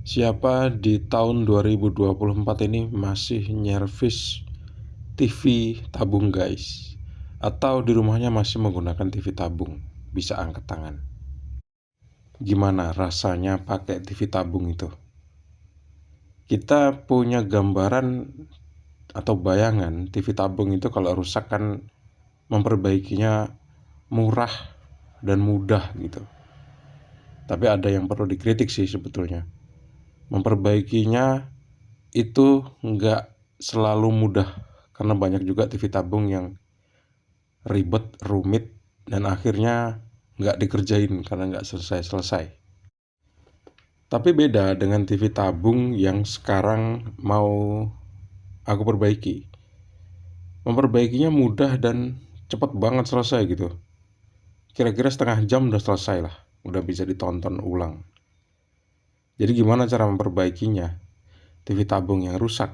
Siapa di tahun 2024 ini masih nyervis TV tabung guys? Atau di rumahnya masih menggunakan TV tabung? Bisa angkat tangan. Gimana rasanya pakai TV tabung itu? Kita punya gambaran atau bayangan TV tabung itu kalau rusak kan memperbaikinya murah dan mudah gitu. Tapi ada yang perlu dikritik sih sebetulnya. Memperbaikinya itu nggak selalu mudah karena banyak juga TV tabung yang ribet, rumit, dan akhirnya nggak dikerjain karena nggak selesai-selesai. Tapi beda dengan TV tabung yang sekarang mau aku perbaiki. Memperbaikinya mudah dan cepet banget selesai gitu. Kira-kira setengah jam udah selesai lah, udah bisa ditonton ulang. Jadi gimana cara memperbaikinya? TV tabung yang rusak.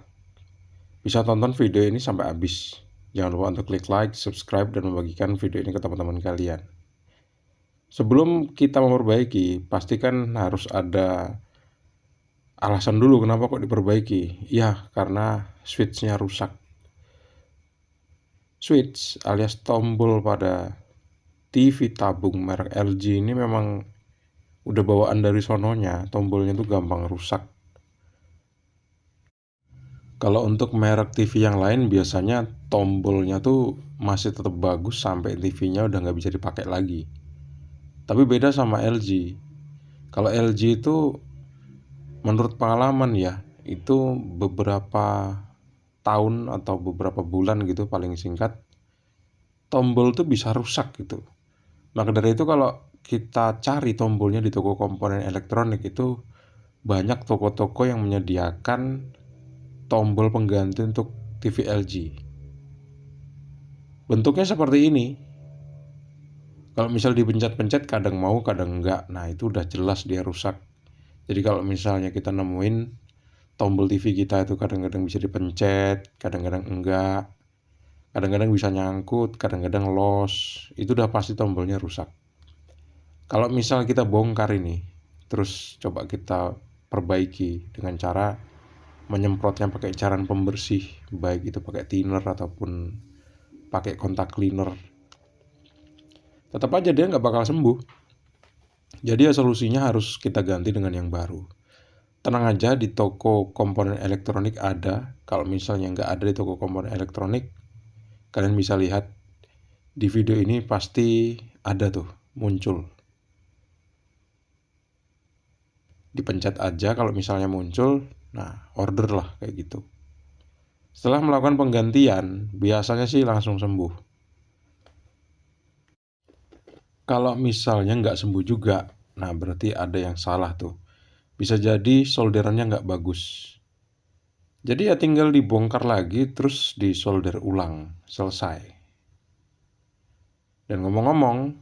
Bisa tonton video ini sampai habis. Jangan lupa untuk klik like, subscribe, dan membagikan video ini ke teman-teman kalian. Sebelum kita memperbaiki, pastikan harus ada alasan dulu kenapa kok diperbaiki. Ya, karena switch-nya rusak. Switch alias tombol pada TV tabung merek LG ini memang udah bawaan dari sononya, tombolnya tuh gampang rusak. Kalau untuk merek TV yang lain biasanya tombolnya tuh masih tetap bagus sampai TV-nya udah nggak bisa dipakai lagi. Tapi beda sama LG. Kalau LG itu menurut pengalaman ya, itu beberapa tahun atau beberapa bulan gitu paling singkat, tombol tuh bisa rusak gitu. Maka dari itu kalau kita cari tombolnya di toko komponen elektronik itu banyak toko-toko yang menyediakan tombol pengganti untuk TV LG. Bentuknya seperti ini. Kalau misal dipencet-pencet kadang mau kadang enggak. Nah itu udah jelas dia rusak. Jadi kalau misalnya kita nemuin tombol TV kita itu kadang-kadang bisa dipencet, kadang-kadang enggak, kadang-kadang bisa nyangkut, kadang-kadang los, itu udah pasti tombolnya rusak. Kalau misal kita bongkar ini, terus coba kita perbaiki dengan cara menyemprotnya pakai cairan pembersih, baik itu pakai thinner ataupun pakai kontak cleaner, tetap aja dia nggak bakal sembuh. Jadi ya solusinya harus kita ganti dengan yang baru. Tenang aja, di toko komponen elektronik ada. Kalau misalnya nggak ada di toko komponen elektronik, kalian bisa lihat di video ini pasti ada tuh muncul. Dipencet aja kalau misalnya muncul, nah order lah kayak gitu. Setelah melakukan penggantian, biasanya sih langsung sembuh. Kalau misalnya nggak sembuh juga, nah berarti ada yang salah tuh. Bisa jadi solderannya nggak bagus. Jadi ya tinggal dibongkar lagi terus disolder ulang, selesai. Dan ngomong-ngomong,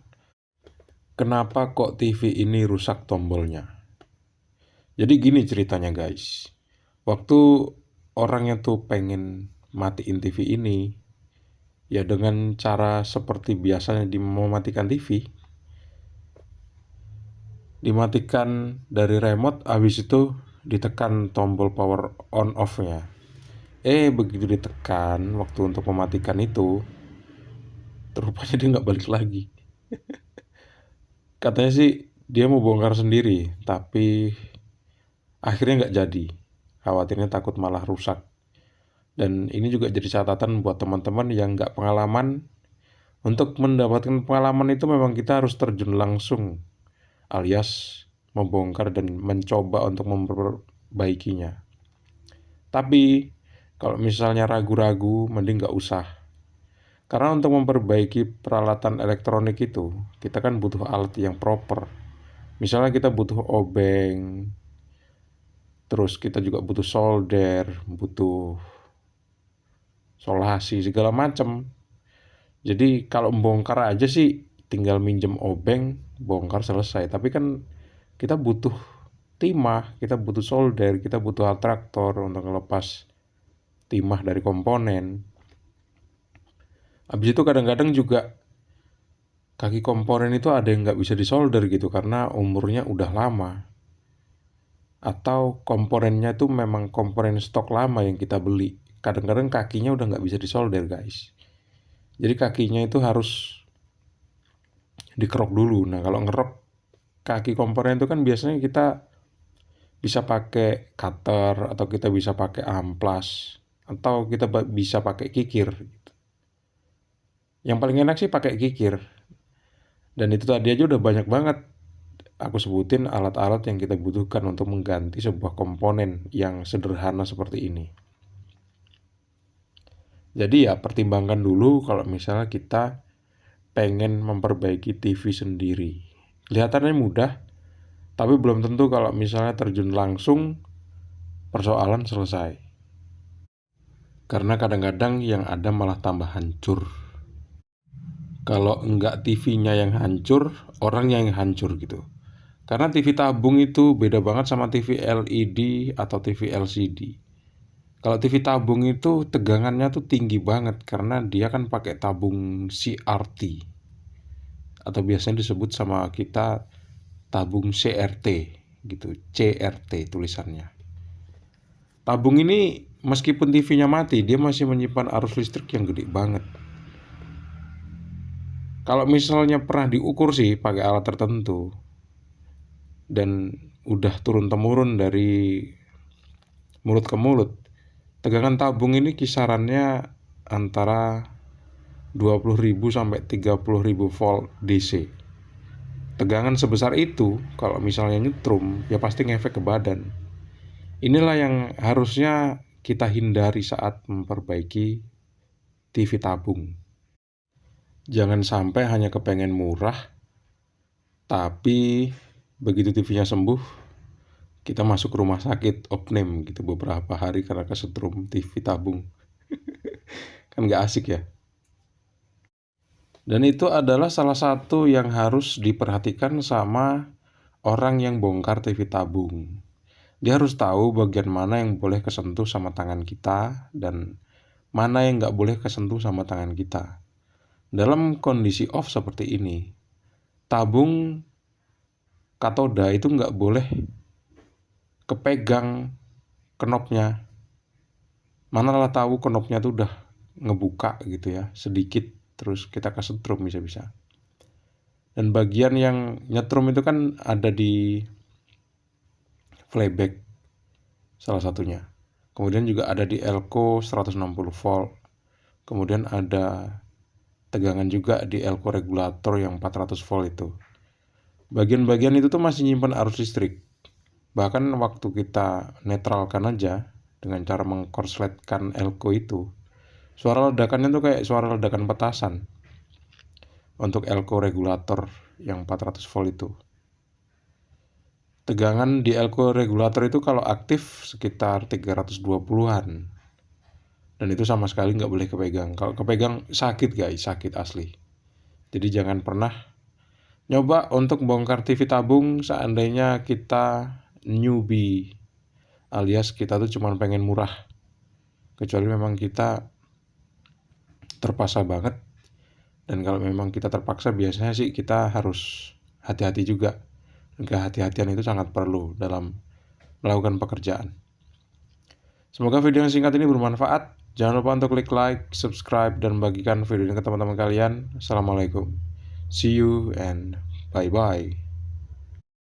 kenapa kok TV ini rusak tombolnya? Jadi gini ceritanya guys. Waktu orangnya tuh pengen matiin TV ini, ya dengan cara seperti biasanya mematikan TV, dimatikan dari remote, habis itu ditekan tombol power on off-nya. Begitu ditekan waktu untuk mematikan itu, rupanya dia nggak balik lagi. Katanya sih dia mau bongkar sendiri, tapi akhirnya nggak jadi. Khawatirnya takut malah rusak. Dan ini juga jadi catatan buat teman-teman yang nggak pengalaman. Untuk mendapatkan pengalaman itu memang kita harus terjun langsung, alias membongkar dan mencoba untuk memperbaikinya. Tapi kalau misalnya ragu-ragu, mending nggak usah. Karena untuk memperbaiki peralatan elektronik itu, kita kan butuh alat yang proper. Misalnya kita butuh obeng, terus kita juga butuh solder, butuh solasi, segala macam. Jadi kalau membongkar aja sih tinggal minjem obeng, bongkar selesai. Tapi kan kita butuh timah, kita butuh solder, kita butuh atraktor untuk ngelepas timah dari komponen. Habis itu kadang-kadang juga kaki komponen itu ada yang nggak bisa disolder gitu karena umurnya udah lama. atau komponennya itu memang komponen stok lama yang kita beli. Kadang-kadang kakinya udah nggak bisa disolder guys. Jadi kakinya itu harus dikerok dulu. Nah kalau ngerok kaki komponen itu kan biasanya kita bisa pakai cutter atau kita bisa pakai amplas atau kita bisa pakai kikir. Yang paling enak sih pakai kikir. Dan itu tadi aja udah banyak banget aku sebutin alat-alat yang kita butuhkan untuk mengganti sebuah komponen yang sederhana seperti ini. Jadi ya pertimbangkan dulu kalau misalnya kita pengen memperbaiki TV sendiri. Kelihatannya mudah, tapi belum tentu kalau misalnya terjun langsung persoalan selesai. Karena kadang-kadang yang ada malah tambah hancur. Kalau enggak TV-nya yang hancur, orangnya yang hancur gitu. Karena TV tabung itu beda banget sama TV LED atau TV LCD. Kalau TV tabung itu tegangannya tuh tinggi banget karena dia kan pakai tabung CRT atau biasanya disebut sama kita tabung CRT gitu, CRT tulisannya. Tabung ini meskipun TV-nya mati, dia masih menyimpan arus listrik yang gede banget. Kalau misalnya pernah diukur sih pakai alat tertentu dan udah turun-temurun dari mulut ke mulut, tegangan tabung ini kisarannya antara 20.000 sampai 30.000 volt DC. Tegangan sebesar itu kalau misalnya nyetrum ya pasti ngefek ke badan. Inilah yang harusnya kita hindari saat memperbaiki TV tabung. Jangan sampai hanya kepengen murah, tapi begitu TV-nya sembuh, kita masuk rumah sakit opname gitu beberapa hari karena kesetrum TV tabung. Kan gak asik ya. Dan itu adalah salah satu yang harus diperhatikan sama orang yang bongkar TV tabung. Dia harus tahu bagian mana yang boleh kesentuh sama tangan kita dan mana yang gak boleh kesentuh sama tangan kita. Dalam kondisi off seperti ini, tabung katoda itu nggak boleh kepegang knopnya. Manalah tahu knopnya tuh udah ngebuka gitu ya, sedikit terus kita kesetrum bisa-bisa. Dan bagian yang nyetrum itu kan ada di flyback salah satunya. Kemudian juga ada di elko 160 volt. Kemudian ada tegangan juga di elko regulator yang 400 volt itu. Bagian-bagian itu tuh masih nyimpan arus listrik. Bahkan waktu kita netralkan aja dengan cara mengkorsletkan elko itu, suara ledakannya tuh kayak suara ledakan petasan untuk elko regulator yang 400 volt itu. Tegangan di elko regulator itu kalau aktif sekitar 320-an. Dan itu sama sekali nggak boleh kepegang. Kalau kepegang sakit guys, sakit asli. Jadi jangan pernah nyoba untuk bongkar TV tabung seandainya kita newbie alias kita tuh cuma pengen murah. Kecuali memang kita terpaksa banget. Dan kalau memang kita terpaksa biasanya sih kita harus hati-hati juga. Dan kehati-hatian itu sangat perlu dalam melakukan pekerjaan. Semoga video yang singkat ini bermanfaat. Jangan lupa untuk klik like, subscribe, dan bagikan video ini ke teman-teman kalian. Assalamualaikum. See you and bye-bye.